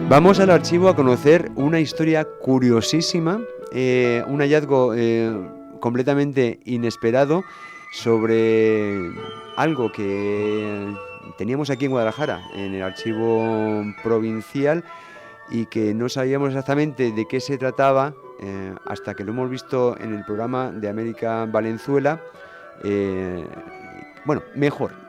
Vamos al archivo a conocer una historia curiosísima, un hallazgo completamente inesperado sobre algo que teníamos aquí en Guadalajara, en el archivo provincial, y que no sabíamos exactamente de qué se trataba hasta que lo hemos visto en el programa de América Valenzuela. Bueno, mejor.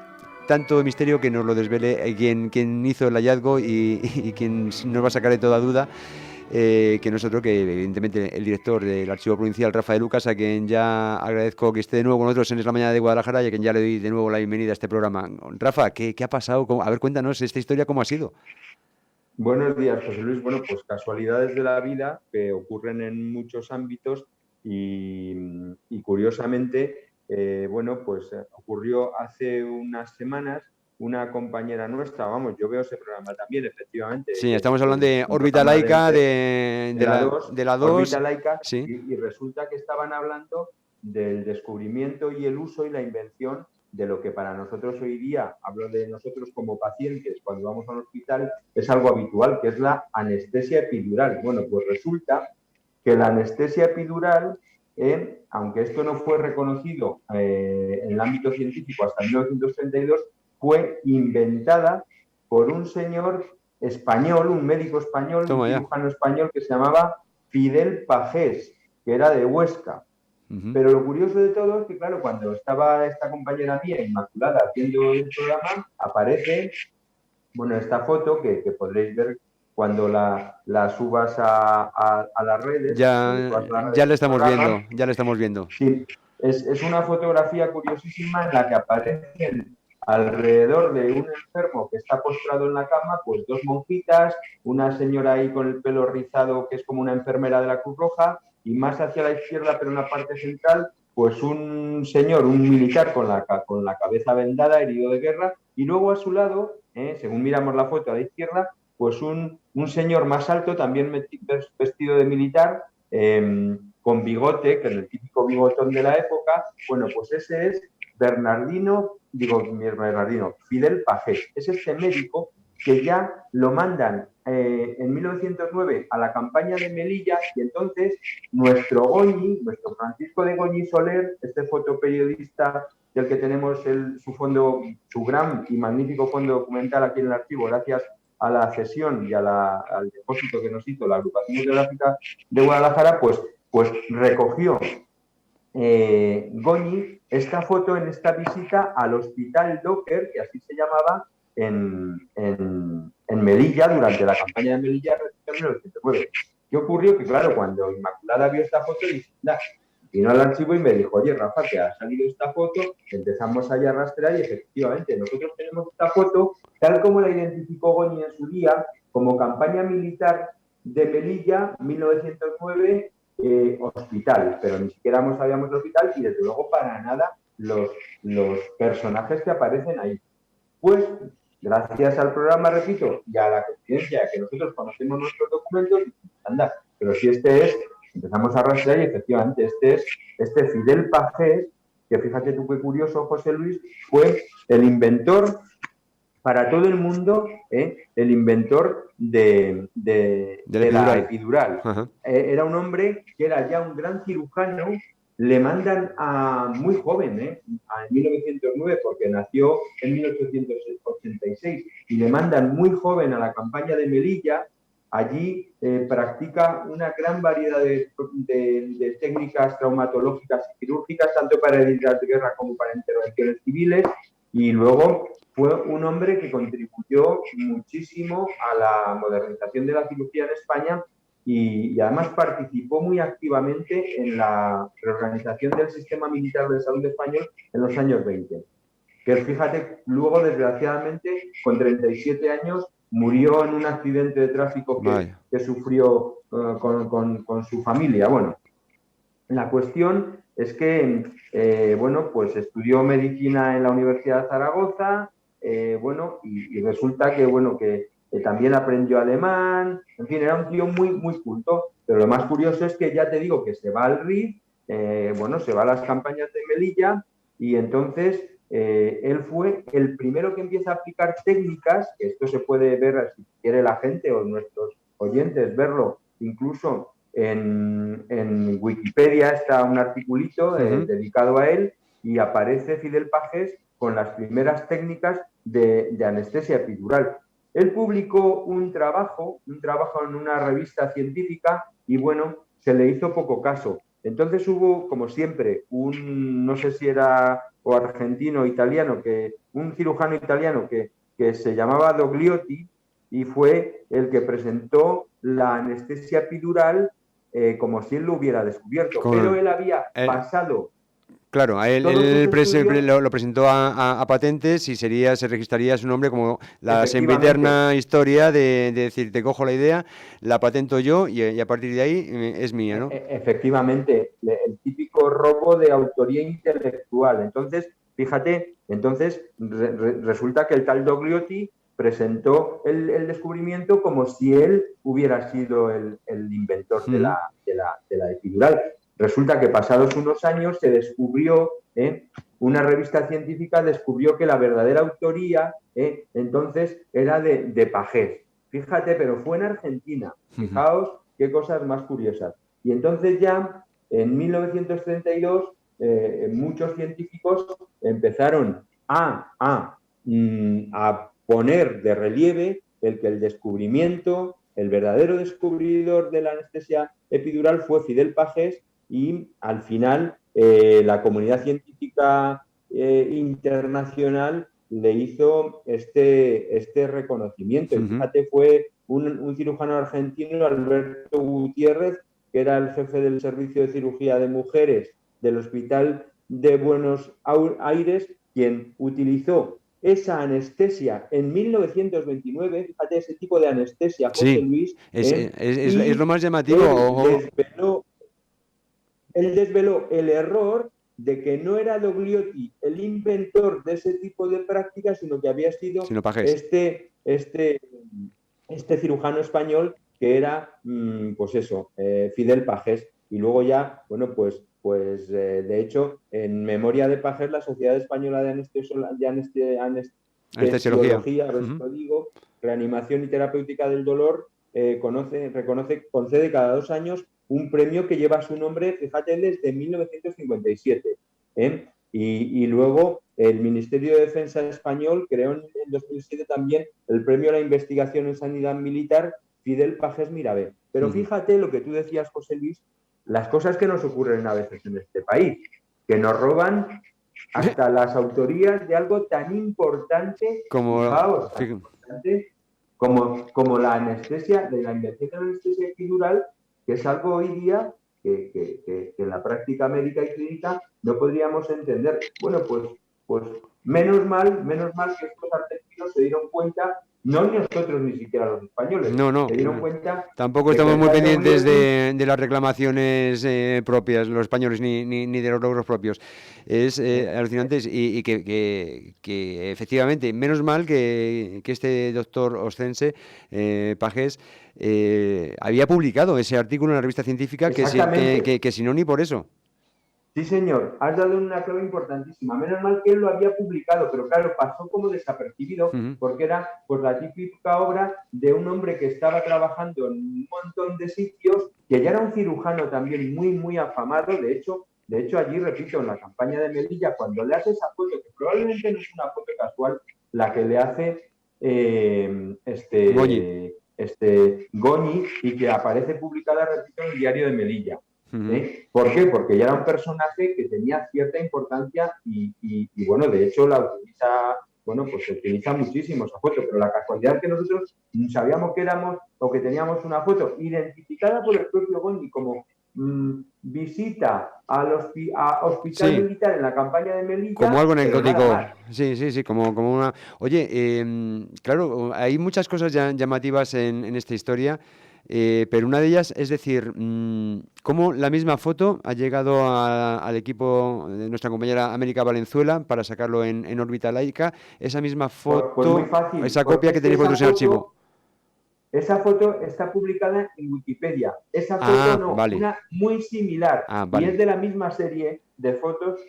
Tanto misterio que nos lo desvele quien hizo el hallazgo y quien nos va a sacar de toda duda, que nosotros, que evidentemente el director del Archivo Provincial, Rafael Lucas, a quien ya agradezco que esté de nuevo con nosotros en Es la Mañana de Guadalajara y a quien ya le doy de nuevo la bienvenida a este programa. Rafa, ¿qué ha pasado? A ver, cuéntanos esta historia, ¿cómo ha sido? Buenos días, José Luis. Bueno, pues casualidades de la vida que ocurren en muchos ámbitos y curiosamente, bueno, pues ocurrió hace unas semanas. Una compañera nuestra, vamos, yo veo ese programa también, efectivamente. Sí, estamos hablando de órbita laica, de la 2. Órbita laica, sí. y resulta que estaban hablando del descubrimiento y el uso y la invención de lo que para nosotros hoy día, hablo de nosotros como pacientes, cuando vamos a un hospital, es algo habitual, que es la anestesia epidural. Bueno, pues resulta que la anestesia epidural, aunque esto no fue reconocido en el ámbito científico hasta 1932, fue inventada por un señor español, un médico español, un cirujano español que se llamaba Fidel Pagés, que era de Huesca. Pero lo curioso de todo es que, claro, cuando estaba esta compañera mía, Inmaculada, haciendo el programa, aparece, bueno, esta foto que podréis ver cuando la subas a las redes. Ya la estamos viendo. Sí, es una fotografía curiosísima en la que aparecen alrededor de un enfermo que está postrado en la cama, pues dos monjitas, una señora ahí con el pelo rizado que es como una enfermera de la Cruz Roja, y más hacia la izquierda, pero en la parte central, pues un señor, un militar con la cabeza vendada, herido de guerra, y luego a su lado, según miramos la foto a la izquierda, pues un señor más alto, también vestido de militar, con bigote, que es el típico bigotón de la época. Bueno, pues ese es Fidel Pagés. Es este médico que ya lo mandan en 1909 a la campaña de Melilla, y entonces nuestro Francisco de Goñi Soler, este fotoperiodista del que tenemos su gran y magnífico fondo documental aquí en el archivo, gracias a la cesión y al depósito que nos hizo la Agrupación Geográfica de Guadalajara, pues recogió Goñi esta foto en esta visita al Hospital Docker, que así se llamaba, en Melilla, durante la campaña de Melilla en 1909. ¿Qué ocurrió? Que claro, cuando Inmaculada vio esta foto, vino al archivo y me dijo: oye, Rafa, que ha salido esta foto. Empezamos allá a rastrear y efectivamente nosotros tenemos esta foto tal como la identificó Goñi en su día, como campaña militar de Melilla, 1909, hospital, pero ni siquiera sabíamos el hospital y desde luego para nada los personajes que aparecen ahí. Pues gracias al programa, repito, y a la coincidencia que nosotros conocemos nuestros documentos, anda, pero si empezamos a rastrear y efectivamente este Fidel Pagés, que fíjate tú qué curioso, José Luis, fue el inventor para todo el mundo, el inventor de la epidural. Era un hombre que era ya un gran cirujano. Le mandan muy joven, en 1909, porque nació en 1886, y le mandan muy joven a la campaña de Melilla. Allí practica una gran variedad de técnicas traumatológicas y quirúrgicas, tanto para heridas de guerra como para intervenciones civiles, y luego fue un hombre que contribuyó muchísimo a la modernización de la cirugía en España y además participó muy activamente en la reorganización del sistema militar de salud español en los años 20. Que fíjate, luego desgraciadamente con 37 años murió en un accidente de tráfico que sufrió con su familia. Bueno, la cuestión es que, bueno, pues estudió medicina en la Universidad de Zaragoza, bueno, y resulta que, bueno, que también aprendió alemán, en fin, era un tío muy, muy culto, pero lo más curioso es que ya te digo que se va al RIF, bueno, se va a las campañas de Melilla y entonces él fue el primero que empieza a aplicar técnicas, que esto se puede ver si quiere la gente o nuestros oyentes verlo, incluso en Wikipedia está un articulito dedicado a él y aparece Fidel Pagés con las primeras técnicas de anestesia epidural. Él publicó un trabajo en una revista científica y bueno, se le hizo poco caso. Entonces hubo, como siempre, no sé si era o argentino o italiano, un cirujano italiano que se llamaba Dogliotti y fue el que presentó la anestesia epidural como si él lo hubiera descubierto. Pero él había pasado claro, a él lo presentó a patentes y se registraría su nombre como la sempiterna historia de decir, te cojo la idea, la patento yo y a partir de ahí es mía, ¿no? Efectivamente, el típico robo de autoría intelectual. Entonces, fíjate, resulta que el tal Dogliotti presentó el descubrimiento como si él hubiera sido el inventor de la epidural. Resulta que pasados unos años se descubrió, una revista científica descubrió que la verdadera autoría, entonces, era de Pagés. Fíjate, pero fue en Argentina. Fijaos qué cosas más curiosas. Y entonces ya, en 1932, muchos científicos empezaron a poner de relieve que el descubrimiento, el verdadero descubridor de la anestesia epidural fue Fidel Pagés y al final la comunidad científica internacional le hizo este reconocimiento. Y fíjate, fue un cirujano argentino, Alberto Gutiérrez, que era el jefe del Servicio de Cirugía de Mujeres del Hospital de Buenos Aires, quien utilizó esa anestesia en 1929, fíjate, ese tipo de anestesia, José Luis. Es lo más llamativo. Él desveló el error de que no era Dogliotti el inventor de ese tipo de prácticas, sino que había sido este cirujano español que era, pues eso, Fidel Pagés. Y luego ya, bueno, pues de hecho, en memoria de Pagés, la Sociedad Española de Anestesiología, a ver si lo digo, Reanimación y Terapéutica del Dolor, concede cada 2 años un premio que lleva su nombre, fíjate, desde 1957. Y luego el Ministerio de Defensa español creó en 2007 también el premio a la investigación en sanidad militar Fidel Pagés Mirabé. Pero fíjate lo que tú decías, José Luis, las cosas que nos ocurren a veces en este país, que nos roban hasta las autorías de algo tan importante como la anestesia, de la invención de la anestesia epidural, que es algo hoy día que en la práctica médica y clínica no podríamos entender. Bueno, pues menos mal que estos argentinos se dieron cuenta, no nosotros ni siquiera los españoles, se dieron cuenta. Tampoco estamos muy pendientes de las reclamaciones propias, los españoles, ni de los logros propios. Es alucinante y que efectivamente, menos mal que este doctor oscense, Pagés, había publicado ese artículo en la revista científica que si no, ni por eso. Sí, señor, has dado una clave importantísima. Menos mal que él lo había publicado, pero claro, pasó como desapercibido porque era pues la típica obra de un hombre que estaba trabajando en un montón de sitios, que ya era un cirujano también muy, muy afamado. De hecho, allí, repito, en la campaña de Melilla, cuando le hace esa foto, que probablemente no es una foto casual, la que le hace Goñi y que aparece publicada, repito, en el diario de Melilla. ¿Por qué? Porque ya era un personaje que tenía cierta importancia y bueno, de hecho se utiliza muchísimo esa foto, pero la casualidad es que nosotros sabíamos que éramos o que teníamos una foto identificada por el propio Goñi como visita a hospital militar en la campaña de Melilla. Como algo anecdótico. Sí, como una... Oye, claro, hay muchas cosas llamativas en esta historia. pero una de ellas, es decir, cómo la misma foto ha llegado al equipo de nuestra compañera América Valenzuela para sacarlo en órbita Laica, esa misma Pues muy foto, fácil, esa porque copia es que que tenéis vosotros en archivo. esa foto está publicada en Wikipedia. Esa foto Ah, no, vale. una muy similar. Ah, Y es vale. de la misma serie de fotos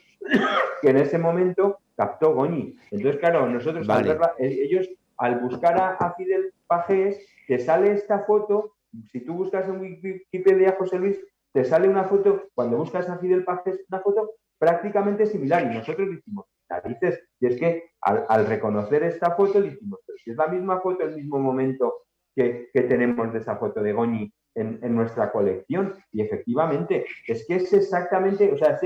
que en ese momento captó Goñi. Entonces, claro, nosotros al Vale. verla, ellos al buscar a Fidel Pajés, te sale esta foto. Si tú buscas en Wikipedia, José Luis, te sale una foto, cuando buscas a Fidel Pajés, una foto prácticamente similar. Y nosotros dijimos, narices, y es que al reconocer esta foto, dijimos, pero si es la misma foto, el mismo momento que tenemos de esa foto de Goñi en nuestra colección. Y efectivamente, es que es exactamente, o sea,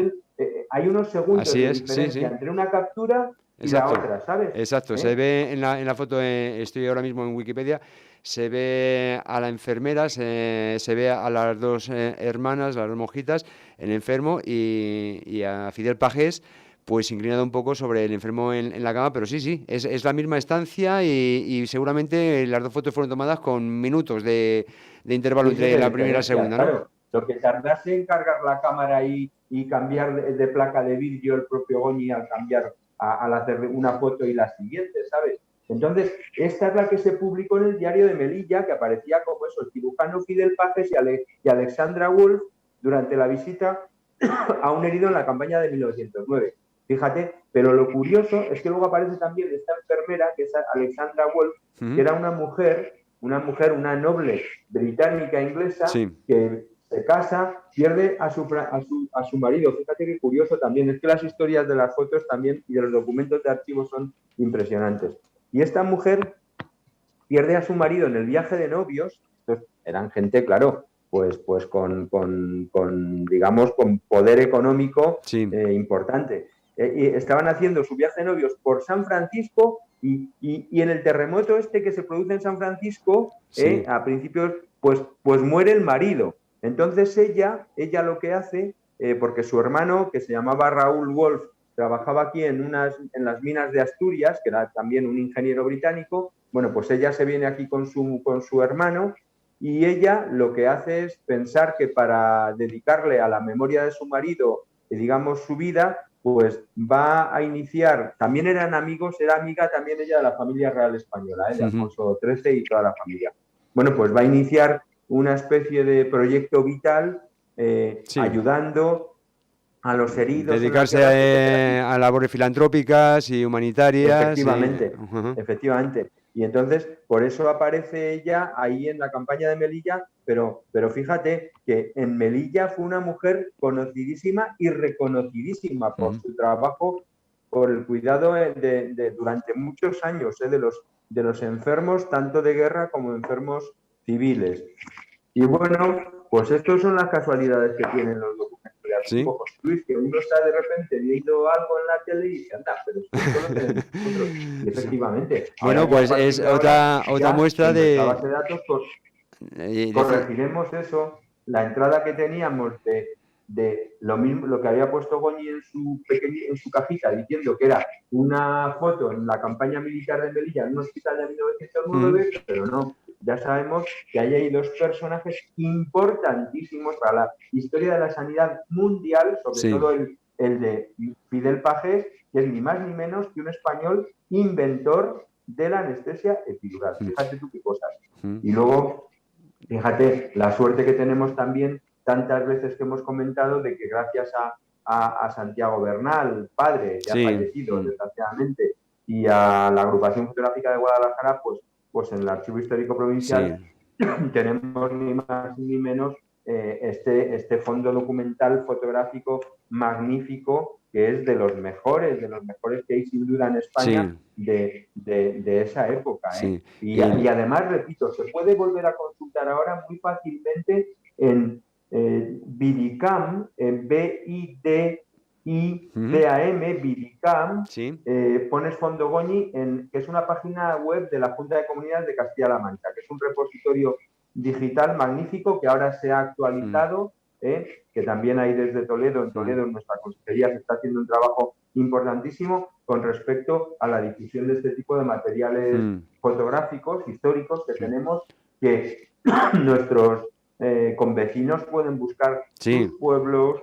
hay unos segundos Así de es, sí, diferencia sí. entre una captura y la Exacto. otra, ¿sabes? Exacto. Se ¿Eh? ve en la foto, estoy ahora mismo en Wikipedia, se ve a la enfermera, se ve a las dos hermanas, las dos monjitas, el enfermo y a Fidel Pajés, pues inclinado un poco sobre el enfermo en la cama, pero sí, sí, es la misma estancia y seguramente las dos fotos fueron tomadas con minutos de intervalo Meses entre de la primera y la diferencia, segunda, ¿no? claro. Lo que tardase en cargar la cámara y cambiar de placa de vídeo el propio Goñi al cambiar, al hacer una foto y la siguiente, ¿sabes? Entonces, esta es la que se publicó en el diario de Melilla, que aparecía como eso, el cirujano Fidel Pajes y Alexandra Wolf durante la visita a un herido en la campaña de 1909. Fíjate, pero lo curioso es que luego aparece también esta enfermera, que es Alexandra Wolf, que Ujú. era una noble británica inglesa Sí, que se casa, pierde a su marido. Fíjate qué curioso también, es que las historias de las fotos también y de los documentos de archivo son impresionantes. Y esta mujer pierde a su marido en el viaje de novios. Estos eran gente, claro, pues digamos, con poder económico sí, importante. Y estaban haciendo su viaje de novios por San Francisco y en el terremoto este que se produce en San Francisco, sí, a principios, pues muere el marido. Entonces ella lo que hace, porque su hermano, que se llamaba Raúl Wolf, trabajaba aquí en las minas de Asturias, que era también un ingeniero británico. Bueno, pues ella se viene aquí con su hermano y ella lo que hace es pensar que para dedicarle a la memoria de su marido, digamos, su vida, pues va a iniciar, también eran amigos, era amiga también ella de la familia real española, de ujú, Alfonso XIII y toda la familia. Bueno, pues va a iniciar una especie de proyecto vital sí. ayudando a los heridos en las Dedicarse guerras, etcétera. a labores filantrópicas y humanitarias. Efectivamente, Ujú. efectivamente. Y entonces, por eso aparece ella ahí en la campaña de Melilla, pero fíjate que en Melilla fue una mujer conocidísima y reconocidísima por Ujú. su trabajo, por el cuidado durante muchos años de los enfermos, tanto de guerra como enfermos civiles. Y bueno, pues estas son las casualidades que tienen los documentos de Sí. archivo, José Luis, que uno está de repente viendo algo en la tele y dice, anda, pero es que esto lo tenemos nosotros. Y Sí. efectivamente, Bueno, ahora ya a pues partir es de ahora, otra ya muestra en nuestra de, base de datos, pues decir, corregiremos eso, la entrada que teníamos de lo mismo, lo que había puesto Goñi en su cajita, diciendo que era una foto en la campaña militar de Melilla en un hospital de 1909, pero no, ya sabemos que ahí hay dos personajes importantísimos para la historia de la sanidad mundial, sobre sí. todo el de Fidel Pajés, que es ni más ni menos que un español inventor de la anestesia epidural. Fíjate tú qué cosas. Ujú. Y luego, fíjate, la suerte que tenemos también tantas veces que hemos comentado de que gracias a Santiago Bernal, padre, ya Sí. fallecido desgraciadamente, y a la agrupación fotográfica de Guadalajara, pues en el Archivo Histórico Sí. Provincial tenemos ni más ni menos este fondo documental fotográfico magnífico que es de los mejores que hay sin duda en España Sí. de esa época. Sí. Y además, repito, se puede volver a consultar ahora muy fácilmente en Vidicam, en Ujú. BIDICAM, Vidicam, Sí. pones Fondo Goñi, que es una página web de la Junta de Comunidades de Castilla-La Mancha, que es un repositorio digital magnífico que ahora se ha Mm, actualizado, que también hay desde Toledo. En mm, Toledo, en nuestra consejería, se está haciendo un trabajo importantísimo con respecto a la difusión de este tipo de materiales mm, fotográficos, históricos que mm. tenemos, que nuestros convecinos pueden buscar Sí. sus pueblos.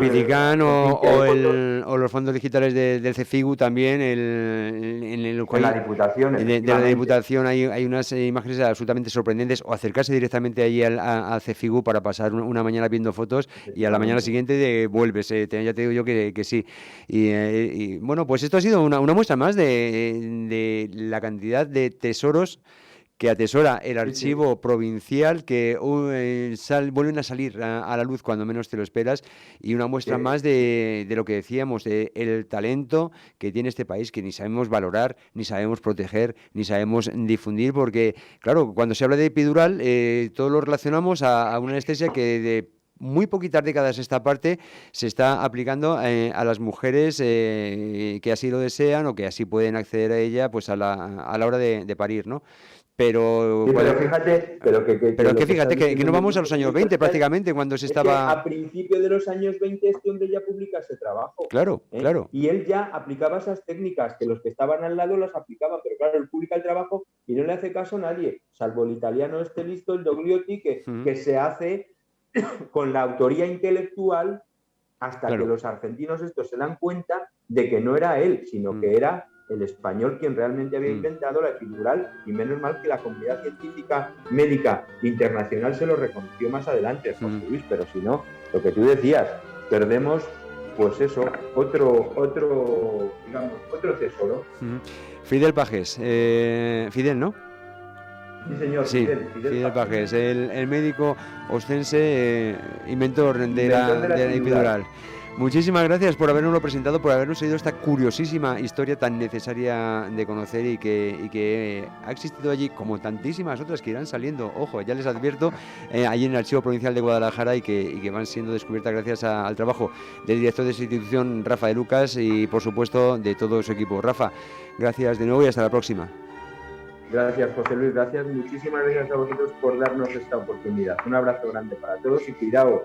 Vidican En fin, que hay fotos o los fondos digitales del CEFIGU también, en el de la Diputación, de la efectivamente. Diputación hay unas imágenes absolutamente sorprendentes, o acercarse directamente allí al CEFIGU para pasar una mañana viendo fotos y a la mañana Efectivamente. siguiente vuelves, ya te digo yo que sí. Y bueno, pues esto ha sido una muestra más de la cantidad de tesoros que atesora el Sí, sí. archivo provincial, que vuelven a salir a la luz cuando menos te lo esperas, y una muestra más Que, de lo que decíamos, de el talento que tiene este país, que ni sabemos valorar, ni sabemos proteger, ni sabemos difundir, porque, claro, cuando se habla de epidural, todo lo relacionamos a una anestesia que de muy poquitas décadas esta parte se está aplicando a las mujeres que así lo desean o que así pueden acceder a ella pues a la hora de parir, ¿no? Pero, sí, pero fíjate, que pero es lo que que estás fíjate que diciendo nos muy, vamos a los años muy 20 pertinente prácticamente, cuando se es que estaba... a principios de los años 20 este hombre ya publica ese trabajo. Claro, claro. Y él ya aplicaba esas técnicas, que los que estaban al lado las aplicaban, pero claro, él publica el trabajo y no le hace caso a nadie, salvo el italiano este listo, el Dogliotti, que se hace con la autoría intelectual hasta que Claro. los argentinos estos se dan cuenta de que no era él, sino que era el español quien realmente había inventado la epidural, y menos mal que la comunidad científica médica internacional se lo reconoció más adelante, José Luis, pero si no, lo que tú decías, perdemos, pues eso, otro tesoro. Fidel Pajes, Fidel, ¿no? Sí, señor, Sí, Fidel Pajes, el médico ostense, inventor de la epidural. Muchísimas gracias por habernoslo presentado, por habernos oído esta curiosísima historia tan necesaria de conocer y que ha existido allí, como tantísimas otras que irán saliendo, ojo, ya les advierto, allí en el Archivo Provincial de Guadalajara y que van siendo descubiertas gracias al trabajo del director de esa institución, Rafa de Lucas, y por supuesto de todo su equipo. Rafa, gracias de nuevo y hasta la próxima. Gracias, José Luis, muchísimas gracias a vosotros por darnos esta oportunidad. Un abrazo grande para todos y cuidaos.